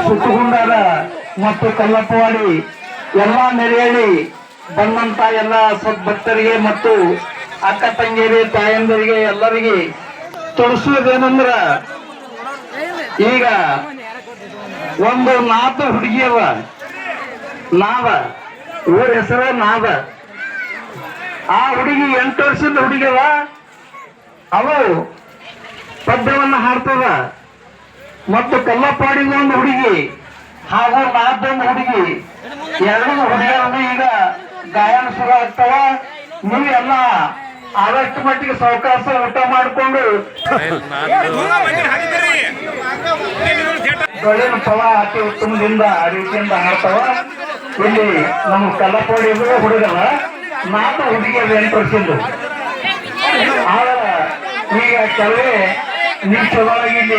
ಸುತ್ತಗುಂಡಾರ ಮತ್ತು ಕಲ್ಲಪ್ಪವಾಡಿ ಎಲ್ಲಾ ನೆರೆಹಳ್ಳಿ ಬಂದಂತ ಎಲ್ಲ ಸದ್ಭಕ್ತರಿಗೆ ಮತ್ತು ಅಕ್ಕ ತಂಗಿಯರಿ ತಾಯಂದರಿಗೆ ಎಲ್ಲರಿಗೆ ತೋರಿಸುವುದೇನಂದ್ರ ಈಗ ಒಂದು ನಾಲ್ಕು ಹುಡುಗಿಯವ ನಾವ ಊರ ಹೆಸರ ನಾವ ಆ ಹುಡುಗಿ 8 ವರ್ಷದ ಹುಡುಗಿಯವ ಅವು ಪದ್ಯವನ್ನ ಹಾಡ್ತದ ಮತ್ತು ಕಲ್ಲಪ್ಪಾಡಿದ ಒಂದು ಹುಡುಗಿ ಹಾಗೂ ನಾಲ್ಕೊಂದು ಹುಡುಗಿ ಎರಡು ಹುಡುಗಿಯರನ್ನು ಈಗ ಗಾಯನ ಶುರು ಆಗ್ತಾವ. ನೀವೆಲ್ಲ ಆದಷ್ಟು ಮಟ್ಟಿಗೆ ಸಾವಕಾಶ ಊಟ ಮಾಡಿಕೊಂಡು ಬೆಳೆನ ಫಲ ಅತಿ ಉತ್ತಮದಿಂದ ರೀತಿಯಿಂದ ಹಾಡ್ತಾವ. ಇಲ್ಲಿ ನಮ್ಮ ಕಲ್ಲಪ್ಪಾಡಿ ಹುಡುಗಲ್ಲ 4 ಹುಡುಗಿಯರು 8 ವರ್ಷದ್ದು. ಆದ್ರೆ ಈಗ ಕೆಲವೇ ನಿಮಿಷದೊಳಗೆ ಇಲ್ಲಿ